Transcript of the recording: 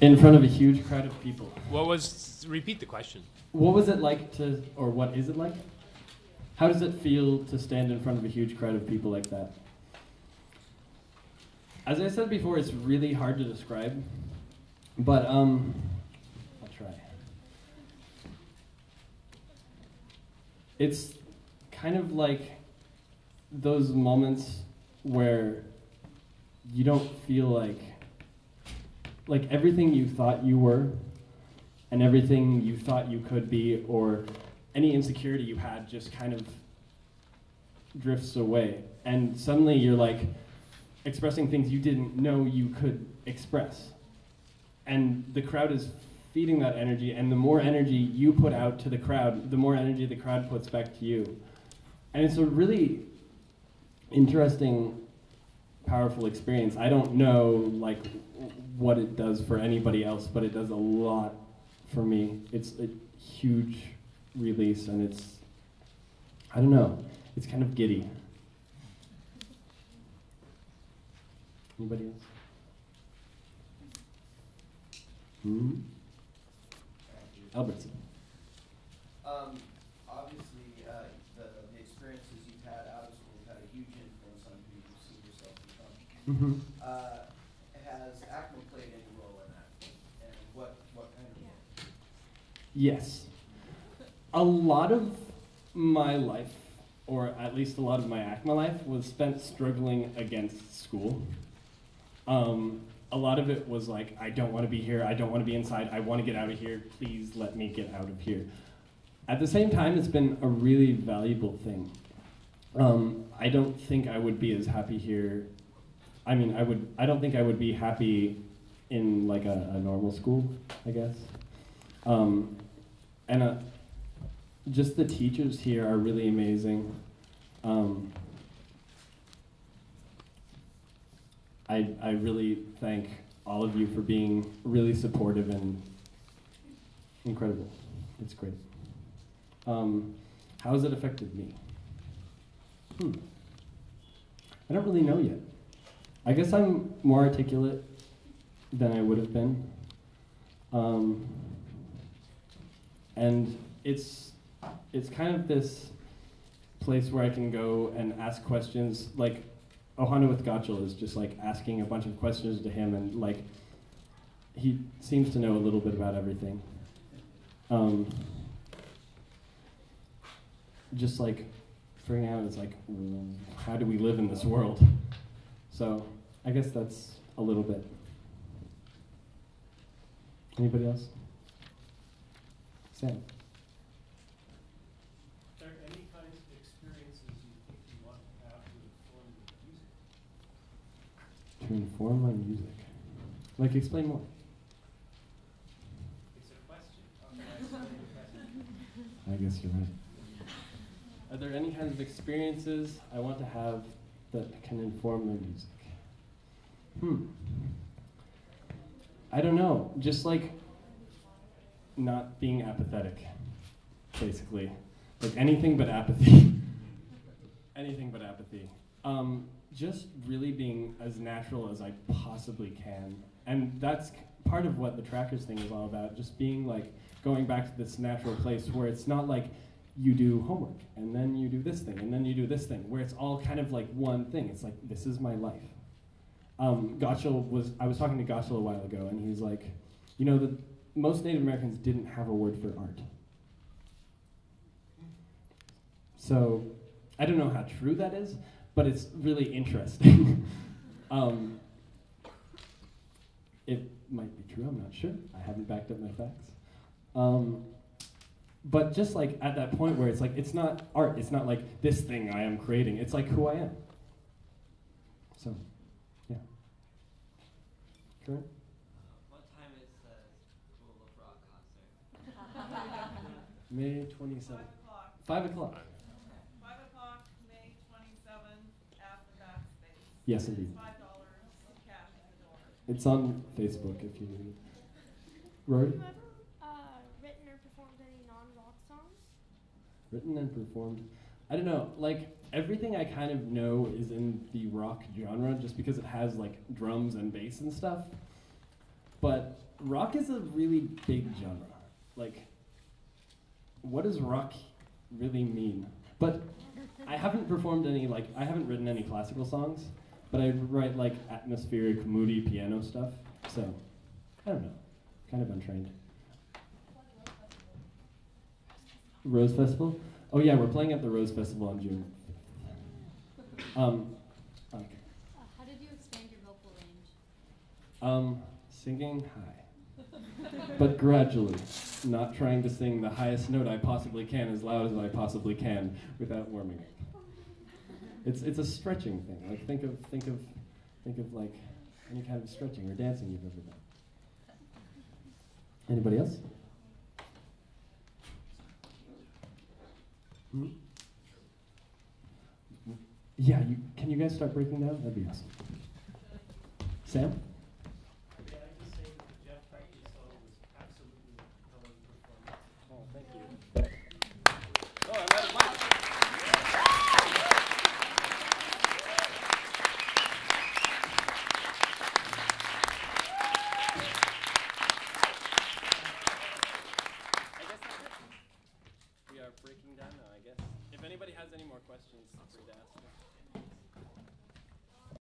In front of a huge crowd of people. Repeat the question. What was it like to, or what is it like? How does it feel to stand in front of a huge crowd of people like that? As I said before, it's really hard to describe, but I'll try. It's kind of like those moments where you don't feel like everything you thought you were and everything you thought you could be, or any insecurity you had, just kind of drifts away. And suddenly you're like expressing things you didn't know you could express. And the crowd is feeding that energy, and the more energy you put out to the crowd, the more energy the crowd puts back to you. And it's a really interesting, powerful experience. I don't know what it does for anybody else, but it does a lot for me. It's a huge release, and it's, I don't know, it's kind of giddy. Anybody else? Albertson. Obviously, the experiences you've had out of school have had a huge influence on who you've seen yourself become. Has ACMA played any role in that? And what kind of role? Yes. A lot of my life, or at least a lot of my ACMA life, was spent struggling against school. A lot of it was like, I don't want to be here, I don't want to be inside, I want to get out of here, please let me get out of here. At the same time, it's been a really valuable thing. I don't think I would be as happy here. I mean, I don't think I would be happy in like a normal school, I guess. And just the teachers here are really amazing. I really thank all of you for being really supportive and incredible. It's great. How has it affected me? I don't really know yet. I guess I'm more articulate than I would have been. And it's kind of this place where I can go and ask questions. Like, Ohana with Gotchel is just like asking a bunch of questions to him, and like, he seems to know a little bit about everything. Just like figuring out, it's like, how do we live in this world? So I guess that's a little bit. Anybody else? Sam. Are there any kinds of experiences you think you want to have to inform your music? To inform my music. Like, explain more. It's a question. Okay, I guess you're right. Are there any kinds of experiences I want to have that can inform my music? I don't know. Just like not being apathetic, basically. Like anything but apathy. Anything but apathy. Just really being as natural as I possibly can. And that's part of what the Trackers thing is all about. Just being like, going back to this natural place where it's not like you do homework, and then you do this thing, and then you do this thing, where it's all kind of like one thing. It's like, this is my life. I was talking to Gotchel a while ago, and he's like, you know, most Native Americans didn't have a word for art. So, I don't know how true that is, but it's really interesting. It might be true, I'm not sure. I haven't backed up my facts. But just like at that point where it's like, it's not art, it's not like this thing I am creating, it's like who I am. So, yeah. Karen? What time is the School of Rock concert? May 27th. 5 o'clock. 5 o'clock. 5 o'clock, May 27th, at the Backspace. Yes, indeed. $5 cash at the door. It's on Facebook if you need it. Rory? Have you ever written or performed any non-rock songs? Written and performed. I don't know, like everything I kind of know is in the rock genre just because it has like drums and bass and stuff. But rock is a really big genre. Like, what does rock really mean? But I haven't performed any, like, I haven't written any classical songs, but I write, like, atmospheric, moody piano stuff. So, I don't know. Kind of untrained. Rose Festival? Oh yeah, we're playing at the Rose Festival on June. Okay. How did you expand your vocal range? Singing high. But gradually. Not trying to sing the highest note I possibly can as loud as I possibly can without warming up. It's a stretching thing. Like think of like any kind of stretching or dancing you've ever done. Anybody else? Hmm? Yeah, can you guys start breaking down? That'd be awesome. Sam? Yeah, I just say that the Jeff Buckley song was absolutely brilliant performance. Oh, thank you. Oh, I'm out of mic. I guess that's it. We are breaking down now, I guess. If anybody has any more questions, feel free to ask me.